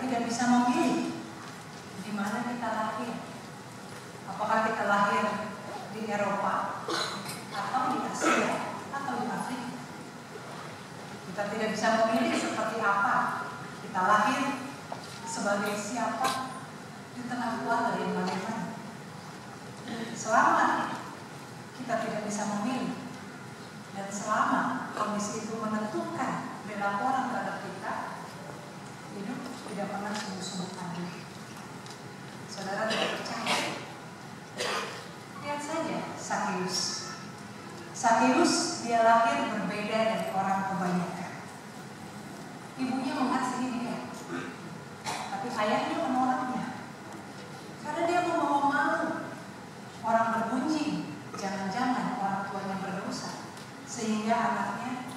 kita tidak bisa memilih di mana kita lahir. Apakah kita lahir di Eropa atau di Asia atau di Afrika? Kita tidak bisa memilih seperti apa kita lahir, sebagai siapa, di tengah keluarga yang bagaimana. Selama kita tidak bisa memilih dan selama kondisi itu menentukan perilaku orang terhadap kita, hidup tidak pernah sungguh-sungguh adil. Saudara tidak percaya? Lihat saja Sakeus. Sakeus dia lahir berbeda dari orang kebanyakan. Ibunya mengasihi dia, tapi ayahnya menolaknya karena dia membawa malu. Orang berbunyi, jangan-jangan orang tuanya berdosa, sehingga anaknya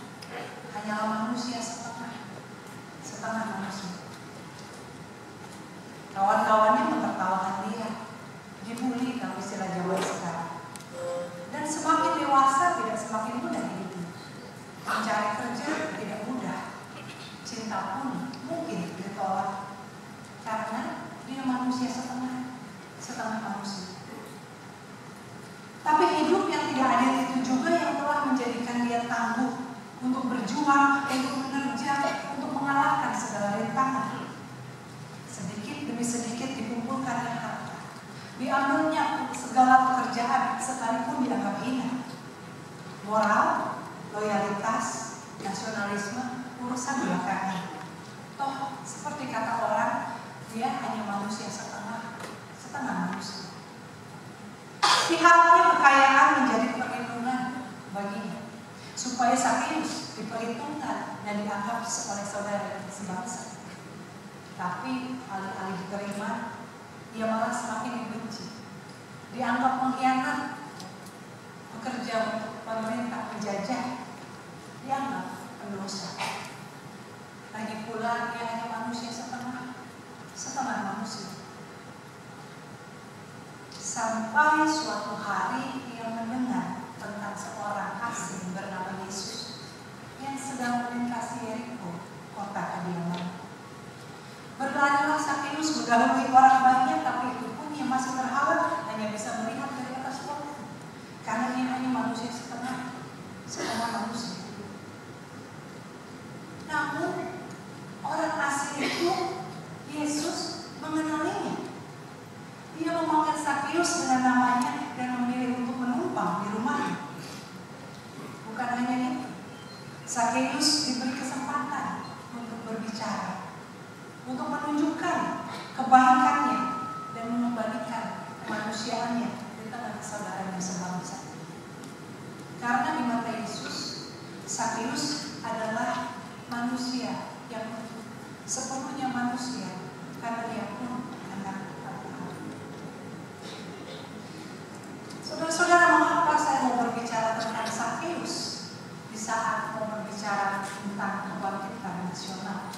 hanyalah manusia setengah manusia. Kawan-kawannya mentertawakan dia, dibully kalau istilah zaman sekarang. Dan semakin dewasa tidak semakin mudah hidupnya. Mencari kerja tidak mudah. Cinta pun mungkin ditolak karena dia manusia setengah manusia. Tapi hidup yang tidak adil itu juga yang telah menjadikan dia tangguh untuk berjuang, untuk menerjang, untuk mengalahkan segala rintangan. Sedikit demi sedikit dikumpulkannya harta, diambilnya segala pekerjaan sekalipun dianggap hina. Moral, loyalitas, nasionalisme, urusan belakangan. Toh seperti kata orang, dia hanya manusia setengah manusia. Pihaknya kekayaan menjadi perlindungan baginya, supaya Sakeus diperhitungkan dan dianggap oleh saudara sebangsa. Tapi alih-alih diterima, ia malah semakin dibenci, dianggap pengkhianat, bekerja untuk pemerintah penjajah, dianggap pendosa. Lagi pula dia hanya manusia setengah manusia. Sampai suatu hari ia mendengar tentang seorang asing bernama Yesus yang sedang melintasi Yeriko, kota kediaman. Berlarilah Sakeus mendahului orang banyak, tapi itu pun ia masih terhalang, hanya bisa melihat dari atas pohon, karena ia hanya manusia setengah manusia. Namun orang asing itu, Yesus mengenalinya. Dia memanggil Sakeus dengan namanya dan memilih untuk menumpang di rumahnya. Bukan hanya itu, Sakeus diberi kesempatan untuk berbicara, untuk menunjukkan kebaikannya dan mengembalikan kemanusiaannya di tengah saudaranya sebangsa. Karena di mata Yesus, Sakeus adalah manusia yang sepenuhnya manusia, karena dia pun anak Abraham. Saudara-saudara, mengapa saya mau berbicara tentang Sakeus di saat mau berbicara tentang kebangkitan nasional?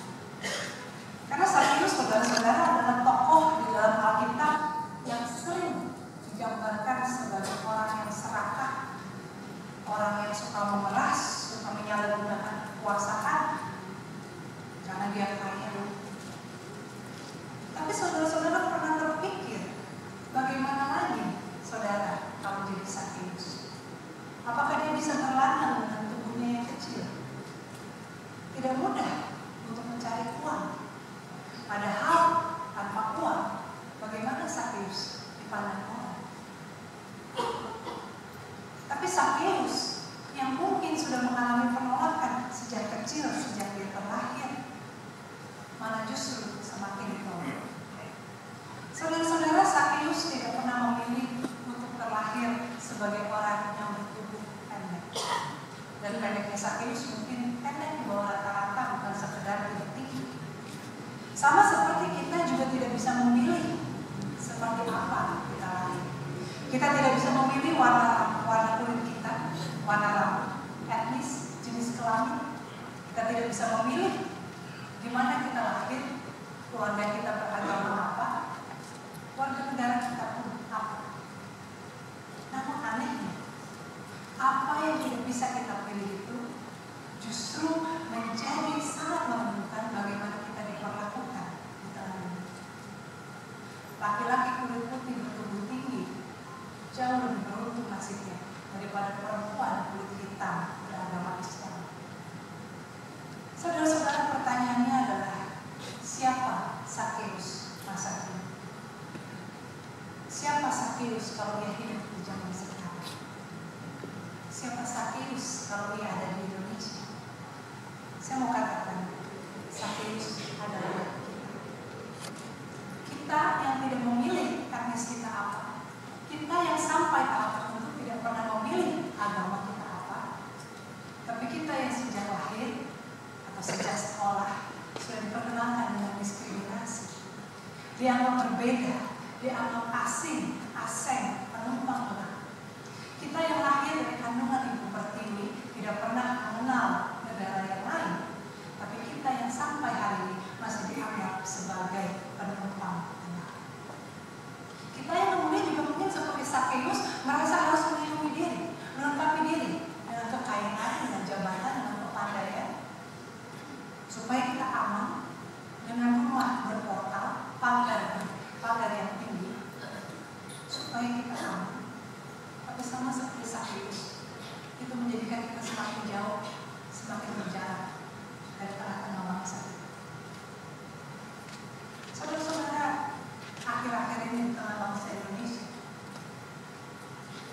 Karena Sakeus, saudara-saudara, adalah tokoh di dalam Alkitab yang sering digambarkan sebagai orang yang serakah, orang yang suka memeras, suka menyalahgunakan kekuasaan karena dia kaya. Tapi saudara-saudara pernah terpikir bagaimana lagi saudara kalau jadi Sakeus? Apakah dia bisa terlantar dengan tubuhnya yang kecil? Tidak mudah untuk mencari uang. Padahal tanpa uang, bagaimana Sakeus dipandang orang? Tapi Sakeus yang mungkin sudah mengalami penolakan sejak kecil, sejak dia terlahir, malah justru semakin ditolak. Saudara-saudara, Sakeus tidak pernah memilih untuk terlahir sebagai orang yang bertubuh pendek. Dan pendeknya Sakeus mungkin pendek di bawah rata-rata, bukan sekedar tidak tinggi. Sama seperti kita juga tidak bisa memilih seperti apa kita lahir. Kita tidak bisa memilih warna kulit kita, warna rambut, etnis, jenis kelamin. Kita tidak bisa memilih di mana kita lahir, keluarga kita beragama apa, warga negara kita pun apa. Namun anehnya, apa yang tidak bisa kita pilih itu justru menjadi sangat menentukan bagaimana kita diperlakukan di lalu. Laki-laki kulit putih bertubuh tinggi jauh lebih beruntung nasibnya daripada perempuan kulit hitam beragama Islam. Saudara-saudara, pertanyaannya adalah, siapa Sakeus masa kini? Siapa Sakeus kalau dia hidup di zaman sekarang? Siapa Sakeus kalau dia ada di Indonesia? Saya mau katakan, Sakeus adalah kita. Kita yang tidak memilih etnis kita apa. Kita yang sampai tahap tertentu tidak pernah memilih agama kita apa. Tapi kita yang sejak lahir atau sejak sekolah sudah diperkenalkan dengan diskriminasi. Dianggap berbeda, dianggap asing, penumpang gelap. Kita yang lahir dari kandungan ibu pertiwi tidak pernah mengenal negara yang lain. Tapi kita yang sampai hari ini masih dianggap sebagai penumpang gelap. Kita yang kemudian juga mungkin seperti Sakeus merasa harus melindungi diri, melengkapi diri dengan kekayaan, dengan jabatan, dengan kepandaian, supaya kita aman dengan rumah berportal, pagar yang tinggi, supaya kita aman. Tapi sama seperti Sakeus, itu menjadikan kita semakin jauh, semakin berjarak dari tengah-tengah bangsa. Saudara-saudara, akhir-akhir ini di tengah bangsa Indonesia,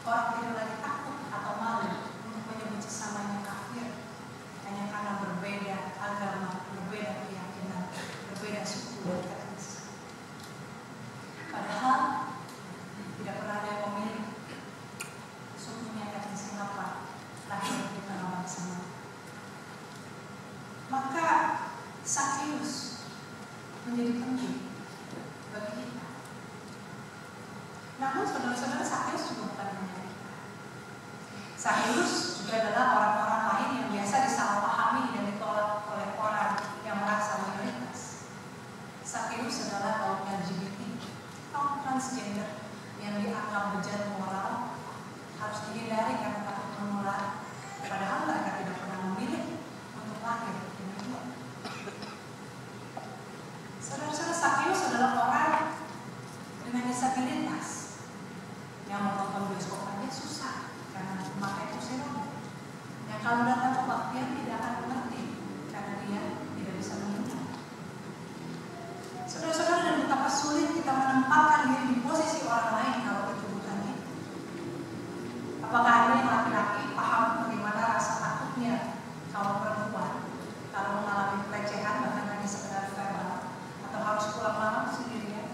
orang tidak lagi takut atau malu untuk menyebut sesamanya kafir hanya karena berbeda agama, berbeda keyakinan, berbeda suku dan etnis. Padahal tidak pernah ada yang memilih sukunya etnis apa lahir di tengah bangsa. Maka Sakeus menjadi penting bagi kita. Namun saudara-saudara, Sakeus juga bukan hanya kita. Sakeus juga adalah orang-orang lain yang biasa disalahpahami dan ditolak oleh orang yang merasa minoritas. Sakeus adalah kaum LGBT, kaum transgender yang dianggap bejat moral, harus dihindari karena takut menular, padahal mereka tidak pernah memilih untuk lahir di dunia. Saudara-saudara, Sakeus adalah orang dengan disabilitas yang menonton bioskop aja susah karena memakai kursi roda. Yang kalau datang kebaktian tidak akan mengerti karena dia tidak bisa mendengar. Saudara-saudara, dan betapa sulit kita menempatkan diri di posisi orang lain kalau itu bukan kita. Apakah ada yang laki-laki paham bagaimana rasa takutnya kaum perempuan kalau mengalami pelecehan bahkan hanya sekedar verbal, atau harus pulang malam sendirian?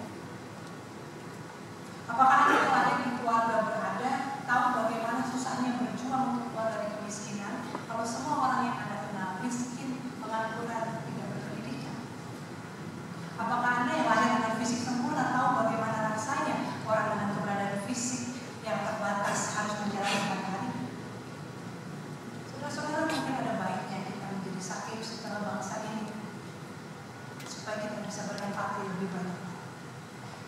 Apakah Anda yang lahir di keluarga berada tahu bagaimana susahnya berjuang untuk keluar dari kemiskinan kalau semua orang yang Anda kenal miskin, pengangguran, tidak berpendidikan? Apakah Anda yang lahir dengan fisik sempurna tahu bagaimana rasanya orang dengan keberadaan fisik yang terbatas harus menjalani hari-hari? Saudara-saudara, mungkin ada baiknya kita menjadi Sakeus di tengah bangsa ini supaya kita bisa berempati lebih banyak.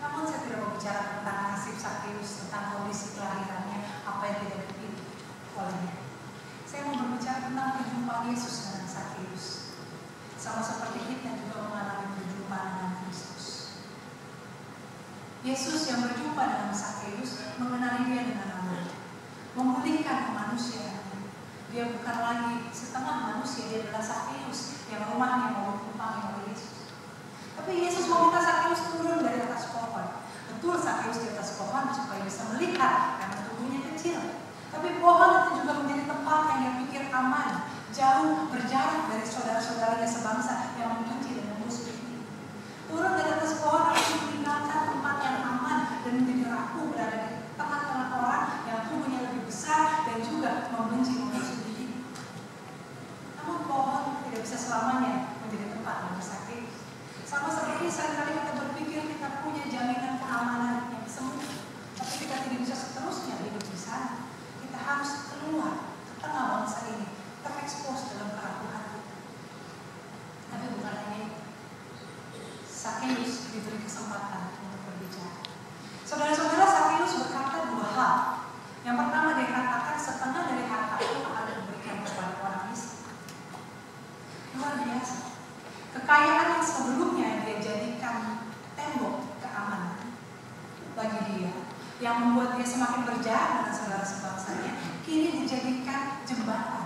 Namun saya tidak mau bicara tentang nasib Sakeus, tentang kondisi kelahirannya, apa yang tidak dipilih olehnya. Saya mau berbicara tentang perjumpaan Yesus dengan Sakeus. Sama seperti kita juga mengalami perjumpaan dengan Kristus. Yesus yang berjumpa dengan Sakeus mengenali dia dengan namanya, memulihkan kemanusiaannya. Dia bukan lagi setengah manusia, dia adalah Sakeus yang rumahnya mau ditumpangi oleh Yesus. Tapi Yesus meminta Sakeus turun dari atas pohon. Betul, Sakeus di atas pohon supaya bisa melihat karena tubuhnya kecil. Tapi pohon itu juga menjadi tempat yang dia pikir aman, jauh berjarak dari saudara-saudaranya sebangsa yang membenci dan memusuhi dia. Turun dari atas pohon harus meninggalkan tempat yang aman dan menjadi rapuh berada di tengah-tengah orang yang tubuhnya lebih besar dan juga membenci memusuhi dia. Namun pohon tidak bisa selamanya menjadi tempat bagi Sakeus. Sama seperti seringkali kita berpikir kita punya jaminan keamanan yang semu, tapi kita tidak bisa seterusnya hidup di sana. Kita harus keluar ke tengah bangsa ini, terekspos dalam kerapuhan kita. Tapi bukan hanya itu, Sakeus diberi kesempatan untuk berbicara. Saudara-saudara, Sakeus berkata dua hal. Yang pertama, dia katakan setengah dari hartaku akan diberikan kepada orang miskin. Luar biasa. Kekayaan yang sebelumnya dia jadikan yang membuat dia semakin berjarak dengan saudara sebangsanya, kini dijadikan jembatan